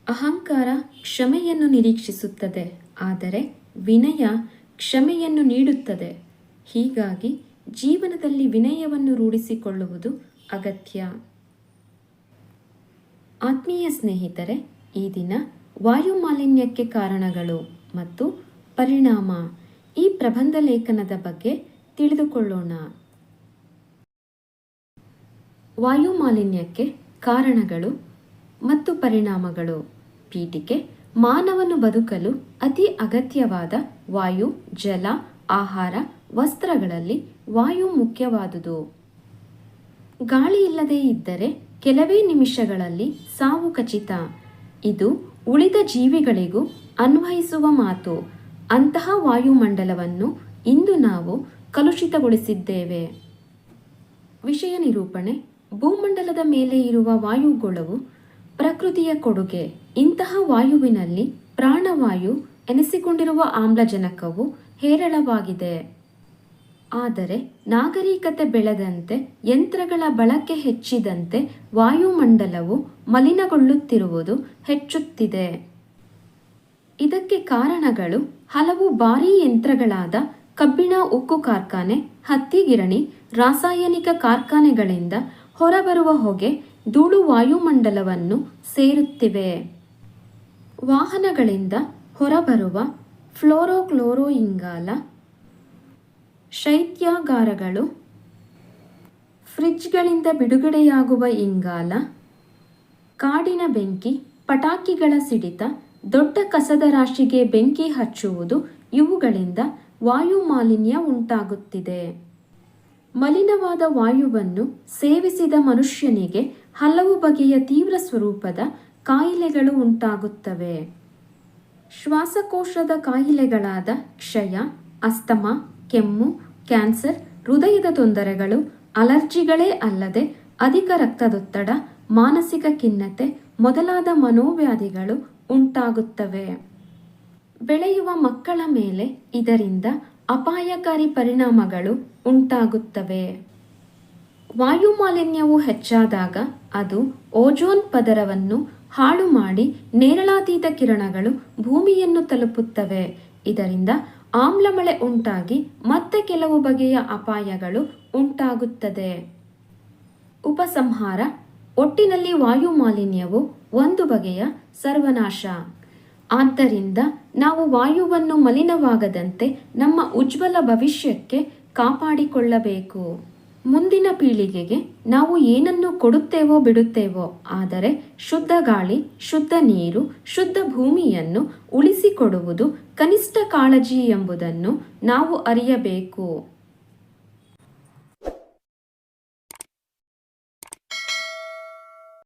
ಅಹಂಕಾರ ಕ್ಷಮೆಯನ್ನು ನಿರೀಕ್ಷಿಸುತ್ತದೆ, ಆದರೆ ವಿನಯ ಕ್ಷಮೆಯನ್ನು ನೀಡುತ್ತದೆ. ಹೀಗಾಗಿ ಜೀವನದಲ್ಲಿ ವಿನಯವನ್ನು ರೂಢಿಸಿಕೊಳ್ಳುವುದು ಅಗತ್ಯ. ಆತ್ಮೀಯ ಸ್ನೇಹಿತರೆ, ಈ ದಿನ ವಾಯು ಮಾಲಿನ್ಯಕ್ಕೆ ಕಾರಣಗಳು ಮತ್ತು ಪರಿಣಾಮ ಈ ಪ್ರಬಂಧ ಲೇಖನದ ಬಗ್ಗೆ ತಿಳಿದುಕೊಳ್ಳೋಣ. ವಾಯು ಮಾಲಿನ್ಯಕ್ಕೆ ಕಾರಣಗಳು ಮತ್ತು ಪರಿಣಾಮಗಳು. ಪೀಠಿಕೆ: ಮಾನವನು ಬದುಕಲು ಅತಿ ಅಗತ್ಯವಾದ ವಾಯು, ಜಲ, ಆಹಾರ, ವಸ್ತ್ರಗಳಲ್ಲಿ ವಾಯು ಮುಖ್ಯವಾದುದು. ಗಾಳಿ ಇಲ್ಲದೇ ಇದ್ದರೆ ಕೆಲವೇ ನಿಮಿಷಗಳಲ್ಲಿ ಸಾವು ಖಚಿತ. ಇದು ಉಳಿದ ಜೀವಿಗಳಿಗೂ ಅನ್ವಯಿಸುವ ಮಾತು. ಅಂತಹ ವಾಯುಮಂಡಲವನ್ನು ಇಂದು ನಾವು ಕಲುಷಿತಗೊಳಿಸಿದ್ದೇವೆ. ವಿಷಯ ನಿರೂಪಣೆ: ಭೂಮಂಡಲದ ಮೇಲೆ ಇರುವ ವಾಯುಗೋಳವು ಪ್ರಕೃತಿಯ ಕೊಡುಗೆ. ಇಂತಹ ವಾಯುವಿನಲ್ಲಿ ಪ್ರಾಣವಾಯು ಎನಿಸಿಕೊಂಡಿರುವ ಆಮ್ಲಜನಕವು ಹೇರಳವಾಗಿದೆ. ಆದರೆ ನಾಗರಿಕತೆ ಬೆಳೆದಂತೆ, ಯಂತ್ರಗಳ ಬಳಕೆ ಹೆಚ್ಚಿದಂತೆ ವಾಯುಮಂಡಲವು ಮಲಿನಗೊಳ್ಳುತ್ತಿರುವುದು ಹೆಚ್ಚುತ್ತಿದೆ. ಇದಕ್ಕೆ ಕಾರಣಗಳು ಹಲವು. ಭಾರೀ ಯಂತ್ರಗಳಾದ ಕಬ್ಬಿಣ, ಉಕ್ಕು ಕಾರ್ಖಾನೆ, ಹತ್ತಿ ಗಿರಣಿ, ರಾಸಾಯನಿಕ ಕಾರ್ಖಾನೆಗಳಿಂದ ಹೊರಬರುವ ಹೊಗೆ, ಧೂಳು ವಾಯುಮಂಡಲವನ್ನು ಸೇರುತ್ತಿವೆ. ವಾಹನಗಳಿಂದ ಹೊರಬರುವ ಫ್ಲೋರೋ ಇಂಗಾಲ, ಶೈತ್ಯಾಗಾರಗಳು, ಫ್ರಿಡ್ಜ್ಗಳಿಂದ ಬಿಡುಗಡೆಯಾಗುವ ಇಂಗಾಲ, ಕಾಡಿನ ಬೆಂಕಿ, ಪಟಾಕಿಗಳ ಸಿಡಿತ, ದೊಡ್ಡ ಕಸದ ರಾಶಿಗೆ ಬೆಂಕಿ ಹಚ್ಚುವುದು, ಇವುಗಳಿಂದ ವಾಯು ಮಾಲಿನ್ಯ ಉಂಟಾಗುತ್ತಿದೆ. ಮಲಿನವಾದ ವಾಯುವನ್ನು ಸೇವಿಸಿದ ಮನುಷ್ಯನಿಗೆ ಹಲವು ಬಗೆಯ ತೀವ್ರ ಸ್ವರೂಪದ ಕಾಯಿಲೆಗಳು ಉಂಟಾಗುತ್ತವೆ. ಶ್ವಾಸಕೋಶದ ಕಾಯಿಲೆಗಳಾದ ಕ್ಷಯ, ಅಸ್ತಮಾ, ಕೆಮ್ಮು, ಕ್ಯಾನ್ಸರ್, ಹೃದಯದ ತೊಂದರೆಗಳು, ಅಲರ್ಜಿಗಳೇ ಅಲ್ಲದೆ ಅಧಿಕ ರಕ್ತದೊತ್ತಡ, ಮಾನಸಿಕ ಖಿನ್ನತೆ ಮೊದಲಾದ ಮನೋವ್ಯಾಧಿಗಳು ಉಂಟಾಗುತ್ತವೆ. ಬೆಳೆಯುವ ಮಕ್ಕಳ ಮೇಲೆ ಇದರಿಂದ ಅಪಾಯಕಾರಿ ಪರಿಣಾಮಗಳು ಉಂಟಾಗುತ್ತವೆ. ವಾಯು ಮಾಲಿನ್ಯವು ಹೆಚ್ಚಾದಾಗ ಅದು ಓಜೋನ್ ಪದರವನ್ನು ಹಾಳು ಮಾಡಿ ನೇರಳಾತೀತ ಕಿರಣಗಳು ಭೂಮಿಯನ್ನು ತಲುಪುತ್ತವೆ. ಇದರಿಂದ ಆಮ್ಲಮಳೆ ಉಂಟಾಗಿ ಮತ್ತೆ ಕೆಲವು ಬಗೆಯ ಅಪಾಯಗಳು ಉಂಟಾಗುತ್ತದೆ. ಉಪಸಂಹಾರ: ಒಟ್ಟಿನಲ್ಲಿ ವಾಯು ಮಾಲಿನ್ಯವು ಒಂದು ಬಗೆಯ ಸರ್ವನಾಶ. ಆದ್ದರಿಂದ ನಾವು ವಾಯುವನ್ನು ಮಲಿನವಾಗದಂತೆ ನಮ್ಮ ಉಜ್ವಲ ಭವಿಷ್ಯಕ್ಕೆ ಕಾಪಾಡಿಕೊಳ್ಳಬೇಕು. ಮುಂದಿನ ಪೀಳಿಗೆಗೆ ನಾವು ಏನನ್ನು ಕೊಡುತ್ತೇವೋ ಬಿಡುತ್ತೇವೋ, ಆದರೆ ಶುದ್ಧ ಗಾಳಿ, ಶುದ್ಧ ನೀರು, ಶುದ್ಧ ಭೂಮಿಯನ್ನು ಉಳಿಸಿಕೊಡುವುದು ಕನಿಷ್ಠ ಕಾಳಜಿ ಎಂಬುದನ್ನು ನಾವು ಅರಿಯಬೇಕು.